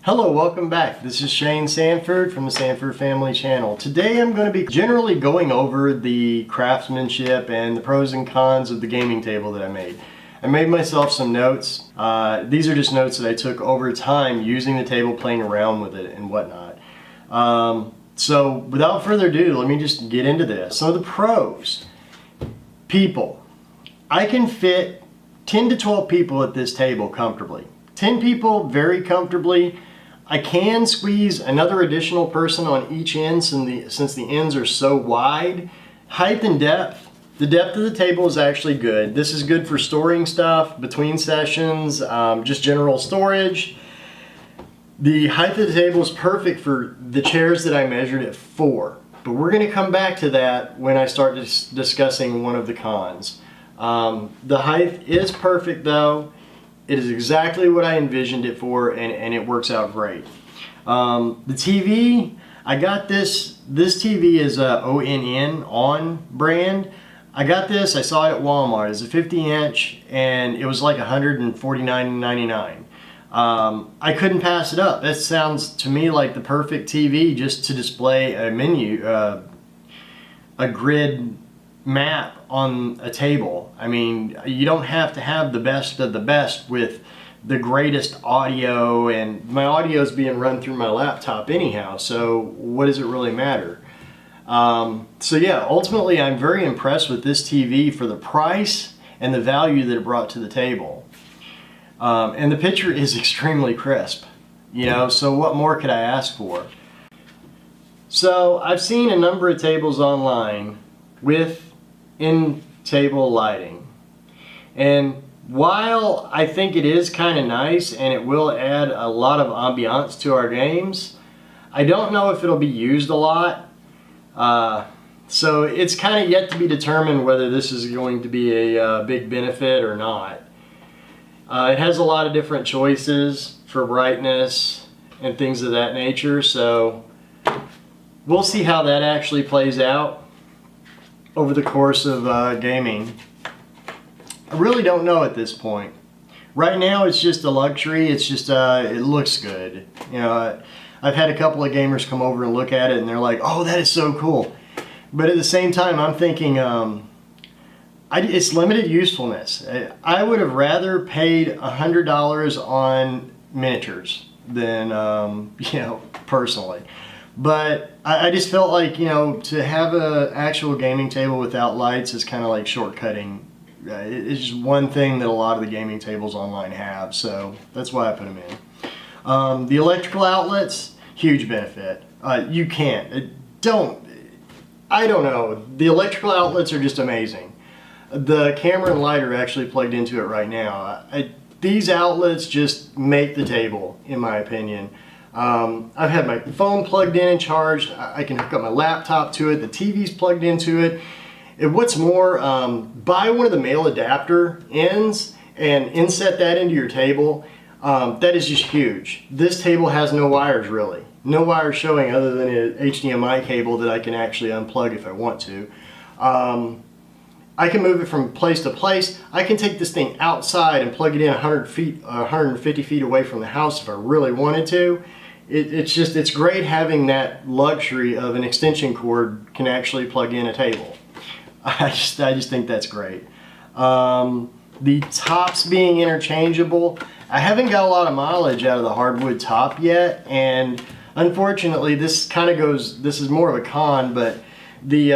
Hello, welcome back. This is Shane Sanford from the Sanford Family Channel. Today I'm going to be generally going over the craftsmanship and the pros and cons of the gaming table that I made. I made myself some notes. These are just notes that I took over time using the table, playing around with it and whatnot. So without further ado, let me just get into this. Some of the pros. People. I can fit 10 to 12 people at this table comfortably. 10 people very comfortably. I can squeeze another additional person on each end since the ends are so wide. Height and depth. The depth of the table is actually good. This is good for storing stuff between sessions, just general storage. The height of the table is perfect for the chairs that I measured at 4. But we're going to come back to that when I start discussing one of the cons. The height is perfect though. It is exactly what I envisioned it for, and it works out great. The TV, I got this TV is a ONN brand. I got this, I saw it at Walmart. It's a 50-inch, and it was like $149.99. I couldn't pass it up. That sounds to me like the perfect TV just to display a menu, a grid map on a table. I mean, you don't have to have the best of the best with the greatest audio, and my audio is being run through my laptop anyhow, so what does it really matter? So yeah, ultimately I'm very impressed with this TV for the price and the value that it brought to the table. And the picture is extremely crisp, you know, so what more could I ask for? So I've seen a number of tables online with in-table lighting, and while I think it is kind of nice and it will add a lot of ambiance to our games, I don't know if it'll be used a lot, so it's kind of yet to be determined whether this is going to be a big benefit or not. It has a lot of different choices for brightness and things of that nature, so we'll see how that actually plays out over the course of gaming. I really don't know at this point. Right now it's just a luxury. It's just it looks good. You know, I've had a couple of gamers come over and look at it and they're like, oh, that is so cool. But at the same time I'm thinking it's limited usefulness. I would have rather paid $100 on miniatures than you know, personally. But I just felt like, you know, to have an actual gaming table without lights is kind of like shortcutting. It's just one thing that a lot of the gaming tables online have, so that's why I put them in. The electrical outlets, huge benefit. You can't. I don't know. The electrical outlets are just amazing. The camera and light are actually plugged into it right now. These outlets just make the table, in my opinion. I've had my phone plugged in and charged. I can hook up my laptop to it. The TV's plugged into it. And what's more, buy one of the male adapter ends and inset that into your table. That is just huge. This table has no wires really. No wires showing other than an HDMI cable that I can actually unplug if I want to. I can move it from place to place. I can take this thing outside and plug it in 150 feet away from the house if I really wanted to. It's great having that luxury of an extension cord can actually plug in a table. I just think that's great. The tops being interchangeable, I haven't got a lot of mileage out of the hardwood top yet, and unfortunately this is more of a con, but the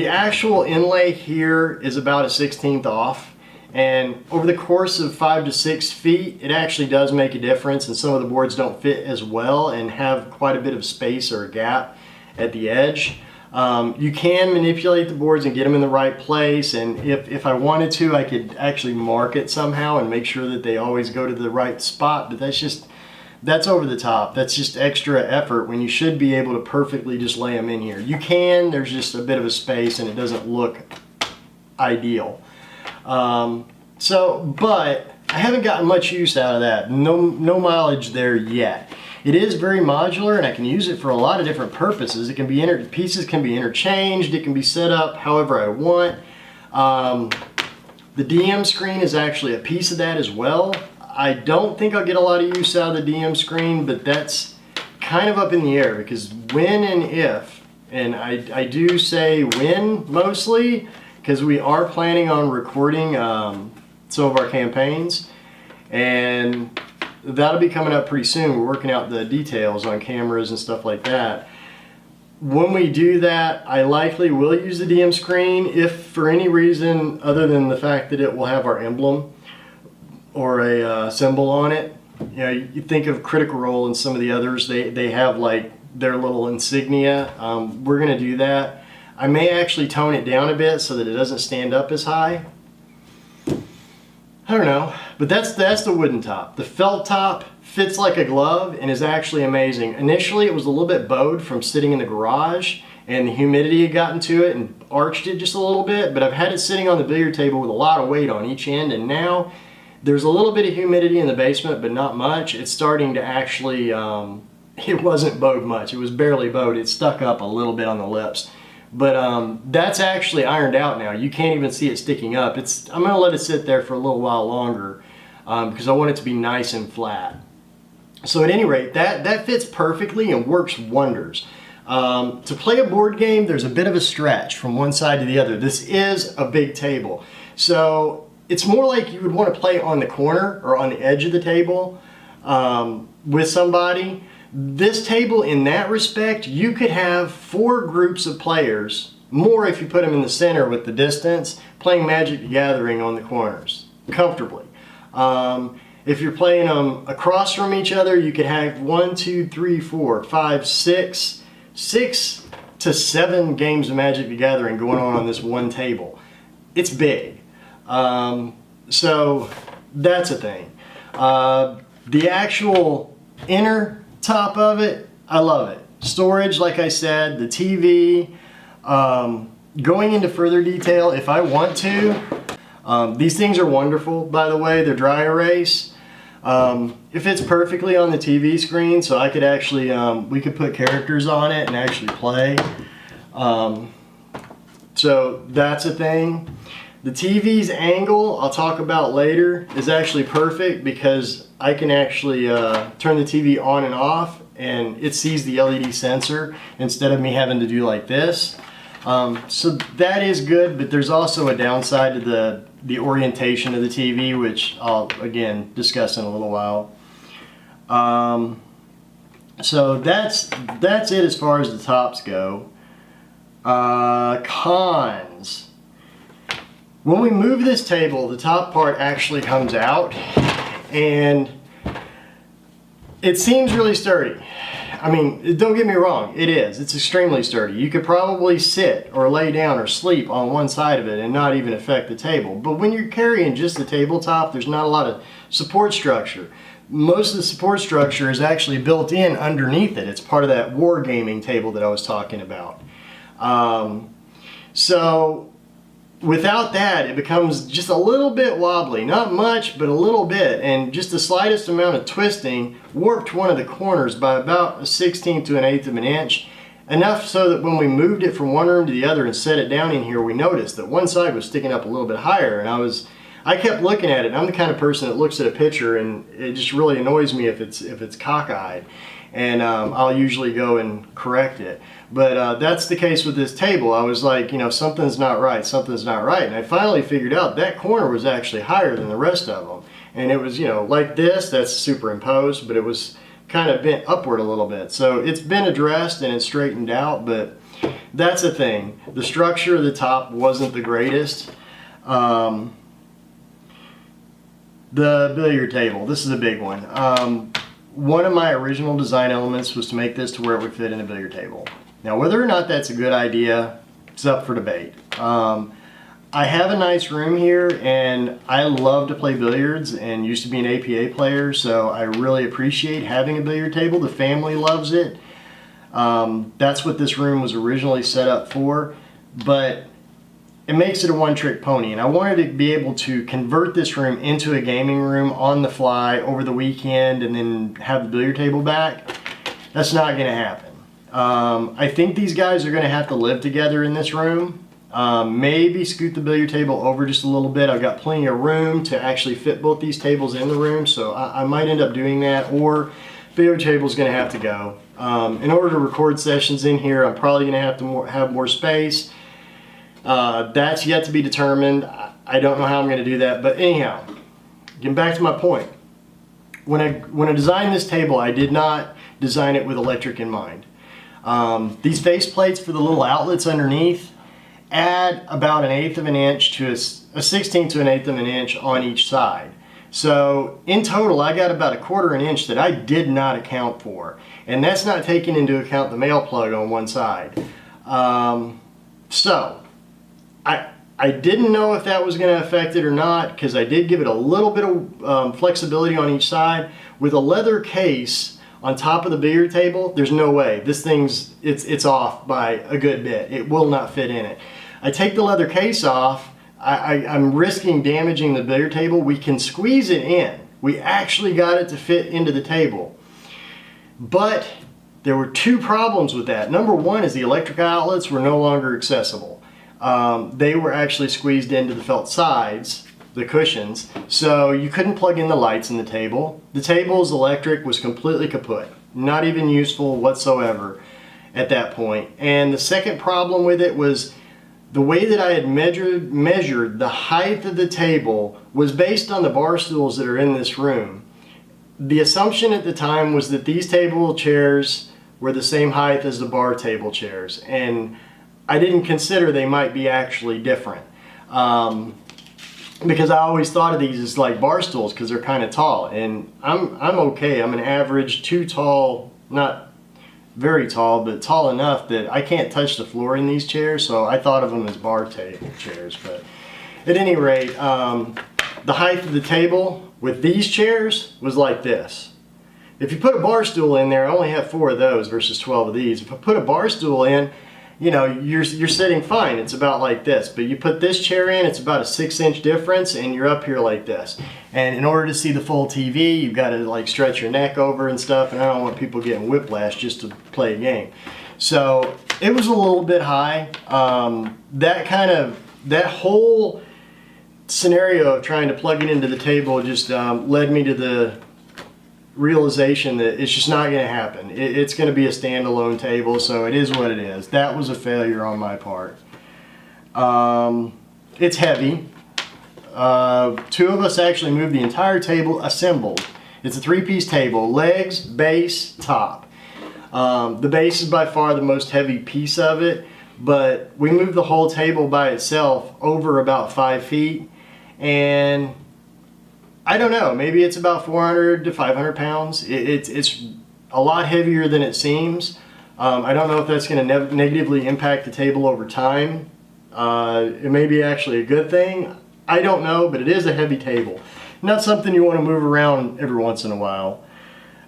actual inlay here is about a 1/16 off. And over the course of 5 to 6 feet, it actually does make a difference, and some of the boards don't fit as well and have quite a bit of space or a gap at the edge. You can manipulate the boards and get them in the right place, and if I wanted to, I could actually mark it somehow and make sure that they always go to the right spot, but that's over the top. That's just extra effort when you should be able to perfectly just lay them in here. You can, there's just a bit of a space and it doesn't look ideal. But I haven't gotten much use out of that. No mileage there yet. It is very modular and I can use it for a lot of different purposes. It can be pieces can be interchanged. It can be set up however I want. The DM screen is actually a piece of that as well. I don't think I'll get a lot of use out of the DM screen, but that's kind of up in the air because when and if, and I do say when mostly, because we are planning on recording some of our campaigns, and that'll be coming up pretty soon. We're working out the details on cameras and stuff like that. When we do that, I likely will use the DM screen if for any reason other than the fact that it will have our emblem or a symbol on it. You know, you think of Critical Role and some of the others, they have like their little insignia. We're going to do that. I may actually tone it down a bit so that it doesn't stand up as high. I don't know, but that's the wooden top. The felt top fits like a glove and is actually amazing. Initially, it was a little bit bowed from sitting in the garage, and the humidity had gotten to it and arched it just a little bit, but I've had it sitting on the billiard table with a lot of weight on each end, and now there's a little bit of humidity in the basement, but not much. It's starting to actually, it wasn't bowed much. It was barely bowed. It stuck up a little bit on the lips. But that's actually ironed out now. You can't even see it sticking up. I'm going to let it sit there for a little while longer because I want it to be nice and flat. So at any rate, that fits perfectly and works wonders. To play a board game, there's a bit of a stretch from one side to the other. This is a big table. So it's more like you would want to play on the corner or on the edge of the table with somebody. This table, in that respect, you could have 4 groups of players, more if you put them in the center with the distance, playing Magic the Gathering on the corners, comfortably. If you're playing them across from each other, you could have 1, 2, 3, 4, 5, 6 to 7 games of Magic the Gathering going on this one table. It's big. So that's a thing. The actual inner top of it, I love it. Storage, like I said, the TV, going into further detail if I want to. These things are wonderful, by the way. They're dry erase. It fits perfectly on the TV screen, so I could actually, we could put characters on it and actually play. So that's a thing. The TV's angle, I'll talk about later, is actually perfect because I can actually turn the TV on and off and it sees the LED sensor instead of me having to do like this. So that is good, but there's also a downside to the orientation of the TV, which I'll again discuss in a little while. So that's it as far as the tops go. Cons. When we move this table, the top part actually comes out and it seems really sturdy. I mean, don't get me wrong, it is. It's extremely sturdy. You could probably sit or lay down or sleep on one side of it and not even affect the table. But when you're carrying just the tabletop, there's not a lot of support structure. Most of the support structure is actually built in underneath it. It's part of that wargaming table that I was talking about. So without that, it becomes just a little bit wobbly. Not much, but a little bit. And just the slightest amount of twisting warped one of the corners by about 1/16 to 1/8 of an inch. Enough so that when we moved it from one room to the other and set it down in here, we noticed that one side was sticking up a little bit higher. And I kept looking at it. I'm the kind of person that looks at a picture and it just really annoys me if it's cockeyed. And I'll usually go and correct it. But that's the case with this table. I was like, you know, something's not right, something's not right. And I finally figured out that corner was actually higher than the rest of them. And it was, you know, like this, that's superimposed, but it was kind of bent upward a little bit. So it's been addressed and it's straightened out, but that's the thing. The structure of the top wasn't the greatest. The billiard table, this is a big one. One of my original design elements was to make this to where it would fit in a billiard table. Now, whether or not that's a good idea, it's up for debate. I have a nice room here and I love to play billiards and used to be an APA player, so I really appreciate having a billiard table. The family loves it. That's what this room was originally set up for, but it makes it a one-trick pony, and I wanted to be able to convert this room into a gaming room on the fly over the weekend and then have the billiard table back. That's not going to happen. I think these guys are going to have to live together in this room. Maybe scoot the billiard table over just a little bit. I've got plenty of room to actually fit both these tables in the room, so I might end up doing that, or billiard table is going to have to go. In order to record sessions in here, I'm probably going to have to have more space. That's yet to be determined. I don't know how I'm going to do that, but anyhow, getting back to my point. When I designed this table, I did not design it with electric in mind. These face plates for the little outlets underneath add about 1/8 of an inch to a 1/16 to 1/8 of an inch on each side. So in total, I got about 1/4 inch that I did not account for. And that's not taking into account the male plug on one side. So I didn't know if that was going to affect it or not, because I did give it a little bit of flexibility on each side. With a leather case on top of the billiard table, there's no way. This thing's, it's off by a good bit. It will not fit in it. I take the leather case off, I'm risking damaging the billiard table. We can squeeze it in. We actually got it to fit into the table. But there were two problems with that. Number one is the electric outlets were no longer accessible. They were actually squeezed into the felt sides, the cushions, so you couldn't plug in the lights in the table. The table's electric was completely kaput, not even useful whatsoever at that point. And the second problem with it was the way that I had measured the height of the table was based on the bar stools that are in this room. The assumption at the time was that these table chairs were the same height as the bar table chairs, and I didn't consider they might be actually different. Because I always thought of these as like bar stools because they're kind of tall, and I'm okay. I'm an average, too tall, not very tall, but tall enough that I can't touch the floor in these chairs, so I thought of them as bar table chairs. But at any rate, the height of the table with these chairs was like this. If you put a bar stool in there, I only have 4 of those versus 12 of these. If I put a bar stool in, you know, you're sitting fine. It's about like this. But you put this chair in, it's about a 6-inch difference, and you're up here like this. And in order to see the full TV, you've got to like stretch your neck over and stuff, and I don't want people getting whiplash just to play a game. So it was a little bit high. That whole scenario of trying to plug it into the table just led me to the realization that it's just not going to happen. It's going to be a standalone table, so it is what it is. That was a failure on my part. It's heavy. 2 of us actually moved the entire table assembled. It's a 3-piece table: legs, base, top. The base is by far the most heavy piece of it, but we moved the whole table by itself over about 5 feet, and I don't know, maybe it's about 400 to 500 pounds. It's a lot heavier than it seems. I don't know if that's going to negatively impact the table over time. It may be actually a good thing. I don't know, but it is a heavy table. Not something you want to move around every once in a while.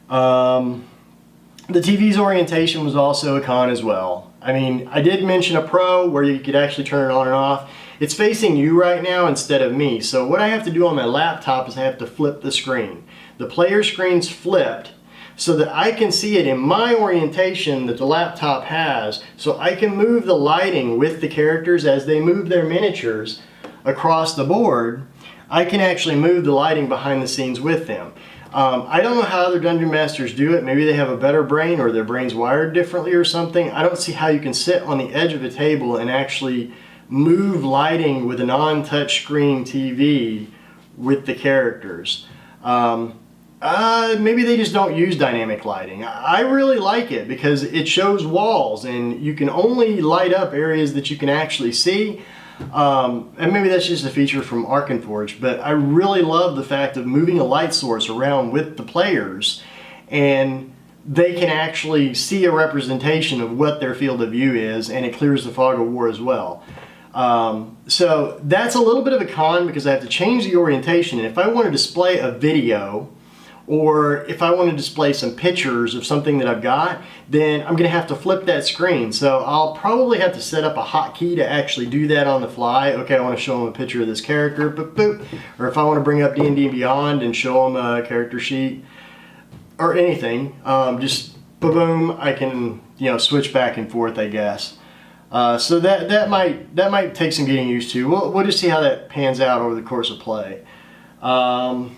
The TV's orientation was also a con as well. I mean, I did mention a Pro where you could actually turn it on and off. It's facing you right now instead of me, so what I have to do on my laptop is I have to flip the screen. The player screen's flipped so that I can see it in my orientation that the laptop has, so I can move the lighting with the characters as they move their miniatures across the board. I can actually move the lighting behind the scenes with them. I don't know how other Dungeon Masters do it. Maybe they have a better brain, or their brain's wired differently or something. I don't see how you can sit on the edge of a table and actually move lighting with a non-touch screen TV with the characters. Maybe they just don't use dynamic lighting. I really like it because it shows walls and you can only light up areas that you can actually see. And maybe that's just a feature from Arkenforge, but I really love the fact of moving a light source around with the players, and they can actually see a representation of what their field of view is, and it clears the fog of war as well. So that's a little bit of a con because I have to change the orientation, and if I want to display a video, or if I want to display some pictures of something that I've got, then I'm going to have to flip that screen. So I'll probably have to set up a hotkey to actually do that on the fly. Okay, I want to show them a picture of this character, boop, boop. Or if I want to bring up D&D Beyond and show them a character sheet or anything, just boom, I can, switch back and forth, I guess. So that might take some getting used to. We'll just see how that pans out over the course of play. I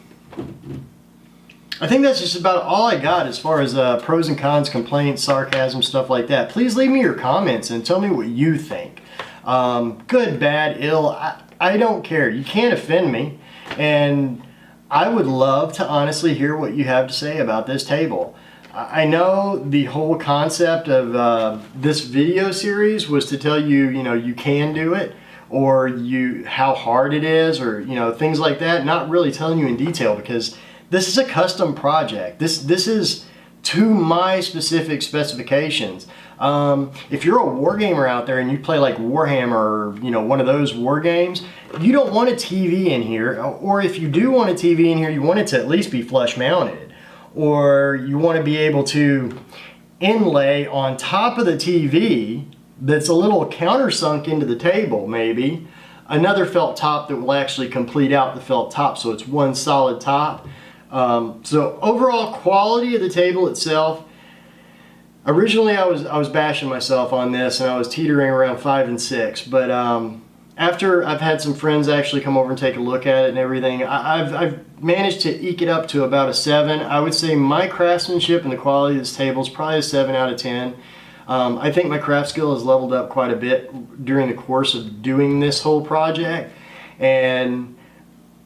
think that's just about all I got as far as pros and cons, complaints, sarcasm, stuff like that. Please leave me your comments and tell me what you think. Good, bad, ill, I don't care. You can't offend me. And I would love to honestly hear what you have to say about this table. I know the whole concept of this video series was to tell you, you can do it, or how hard it is, or things like that. Not really telling you in detail, because this is a custom project. This is to my specific specifications. If you're a war gamer out there and you play like Warhammer or one of those war games, you don't want a TV in here, or if you do want a TV in here, you want it to at least be flush mounted, or you want to be able to inlay on top of the TV that's a little countersunk into the table, maybe another felt top that will actually complete out the felt top, so it's one solid top. So overall quality of the table itself, originally I was bashing myself on this and I was teetering around 5 and 6, but after I've had some friends actually come over and take a look at it and everything, I've managed to eke it up to about a 7. I would say my craftsmanship and the quality of this table is probably a 7 out of 10. I think my craft skill has leveled up quite a bit during the course of doing this whole project, and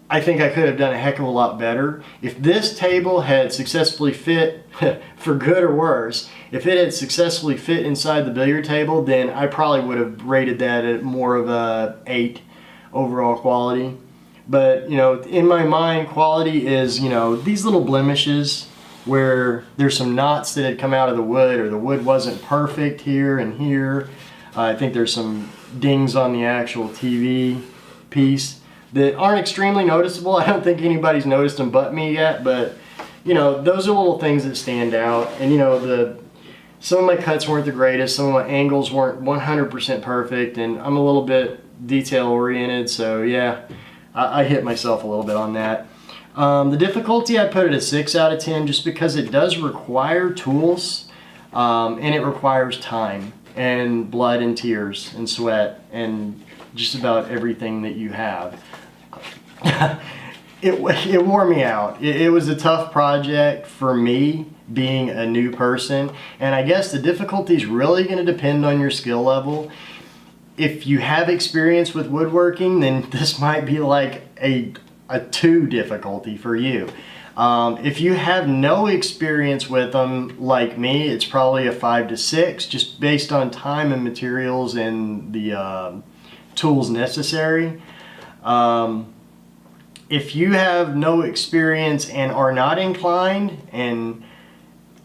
I think I could have done a heck of a lot better. If this table had successfully fit, for good or worse, if it had successfully fit inside the billiard table, then I probably would have rated that at more of a 8 overall quality. But, in my mind, quality is, these little blemishes where there's some knots that had come out of the wood, or the wood wasn't perfect here and here. I think there's some dings on the actual TV piece that aren't extremely noticeable. I don't think anybody's noticed them but me yet, but those are little things that stand out. And some of my cuts weren't the greatest, some of my angles weren't 100% perfect, and I'm a little bit detail oriented, so yeah, I hit myself a little bit on that. The difficulty, I put it at 6 out of 10, just because it does require tools, and it requires time and blood and tears and sweat and just about everything that you have. It wore me out. It was a tough project for me, being a new person, and I guess the difficulty is really going to depend on your skill level. If you have experience with woodworking, then this might be like a 2 difficulty for you. If you have no experience with them like me, it's probably a 5 to 6, just based on time and materials and the tools necessary. If you have no experience and are not inclined, and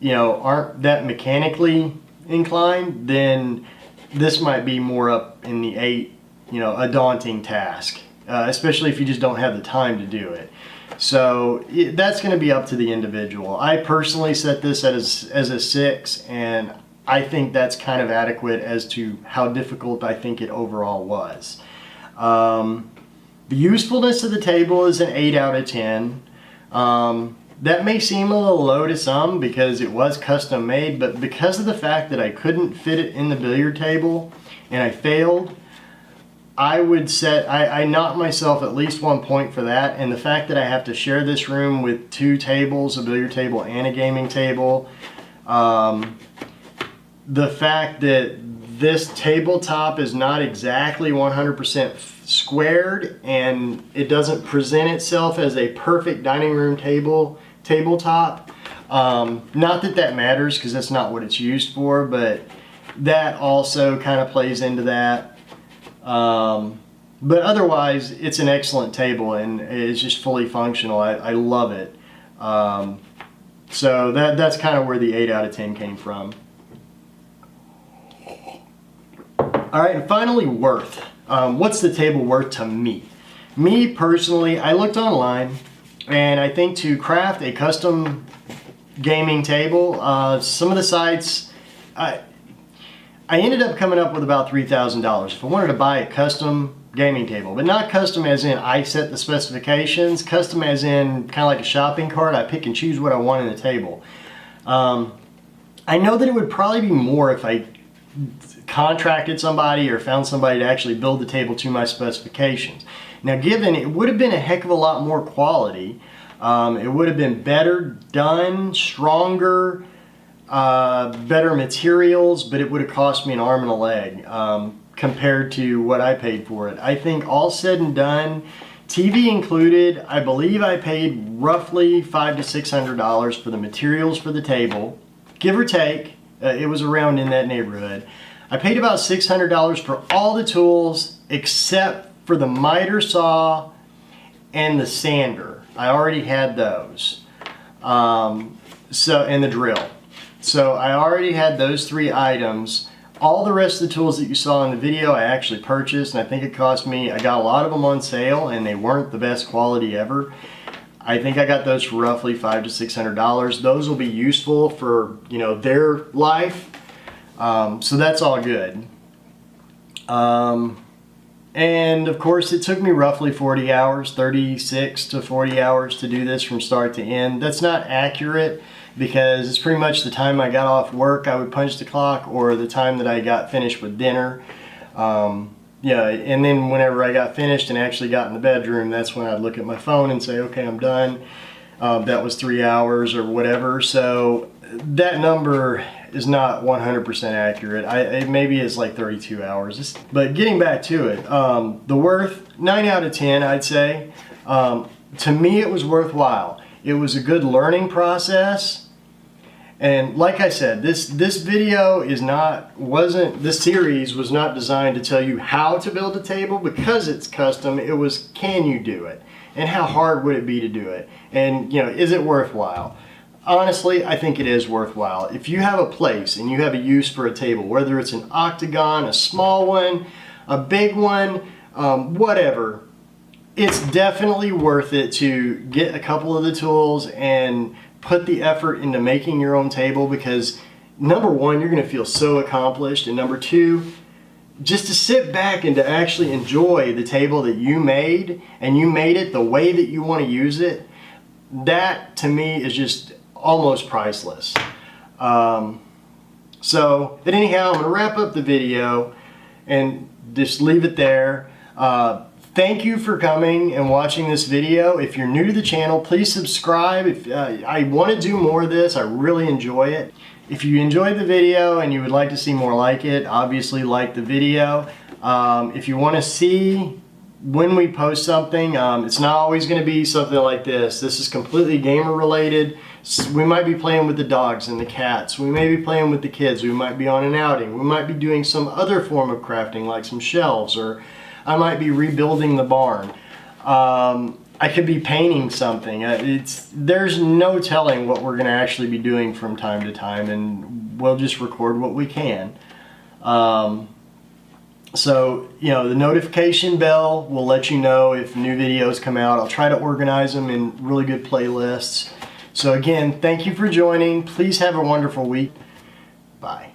aren't that mechanically inclined, then this might be more up in the 8, a daunting task, especially if you just don't have the time to do it. So that's going to be up to the individual. I personally set this as a 6, and I think that's kind of adequate as to how difficult I think it overall was. The usefulness of the table is an 8 out of 10. That may seem a little low to some because it was custom made, but because of the fact that I couldn't fit it in the billiard table and I failed, I would I knocked myself at least 1 point for that. And the fact that I have to share this room with 2 tables, a billiard table and a gaming table, the fact that this tabletop is not exactly 100% squared, and it doesn't present itself as a perfect dining room tabletop. Not that that matters, because that's not what it's used for, but that also kind of plays into that. But otherwise, it's an excellent table, and it's just fully functional. I love it. So that's kind of where the 8 out of 10 came from. All right, and finally, worth. What's the table worth to me? Me personally, I looked online, and I think to craft a custom gaming table, some of the sites, I ended up coming up with about $3,000 if I wanted to buy a custom gaming table, but not custom as in I set the specifications, custom as in kind of like a shopping cart. I pick and choose what I want in the table. I know that it would probably be more if I contracted somebody or found somebody to actually build the table to my specifications. Now, given it would have been a heck of a lot more quality, it would have been better done, stronger, better materials, but it would have cost me an arm and a leg compared to what I paid for it. I think all said and done, TV included, I believe I paid roughly $500 to $600 for the materials for the table, give or take. It was around in that neighborhood. I paid about $600 for all the tools except for the miter saw and the sander. I already had those. And the drill. So I already had those 3 items. All the rest of the tools that you saw in the video I actually purchased, and I think it cost me, I got a lot of them on sale and they weren't the best quality ever. I think I got those for roughly $500 to $600. Those will be useful for, you know, their life. So that's all good. And of course it took me roughly 40 hours, 36 to 40 hours to do this from start to end. That's not accurate because it's pretty much the time I got off work, I would punch the clock, or the time that I got finished with dinner. Yeah, and then whenever I got finished and actually got in the bedroom, that's when I'd look at my phone and say, okay, I'm done. That was 3 hours or whatever. So that number is not 100% accurate. It maybe it's like 32 hours. But getting back to it, the worth, 9 out of 10, I'd say. To me, it was worthwhile. It was a good learning process. And like I said, this video this series was not designed to tell you how to build a table because it's custom. It was, can you do it? And how hard would it be to do it? And, you know, is it worthwhile? Honestly, I think it is worthwhile. If you have a place and you have a use for a table, whether it's an octagon, a small one, a big one, whatever, it's definitely worth it to get a couple of the tools and put the effort into making your own table, because number one, you're going to feel so accomplished, and number two, just to sit back and to actually enjoy the table that you made, and you made it the way that you want to use it, that to me is just almost priceless. But anyhow, I'm going to wrap up the video and just leave it there. Thank you for coming and watching this video. If you're new to the channel, please subscribe. I want to do more of this. I really enjoy it. If you enjoyed the video and you would like to see more like it, obviously like the video. If you want to see when we post something, it's not always going to be something like this. This is completely gamer related. We might be playing with the dogs and the cats. We may be playing with the kids. We might be on an outing. We might be doing some other form of crafting like some shelves, or I might be rebuilding the barn. I could be painting something. There's no telling what we're going to actually be doing from time to time, and we'll just record what we can. So, you know, the notification bell will let you know if new videos come out. I'll try to organize them in really good playlists. So again, thank you for joining. Please have a wonderful week. Bye.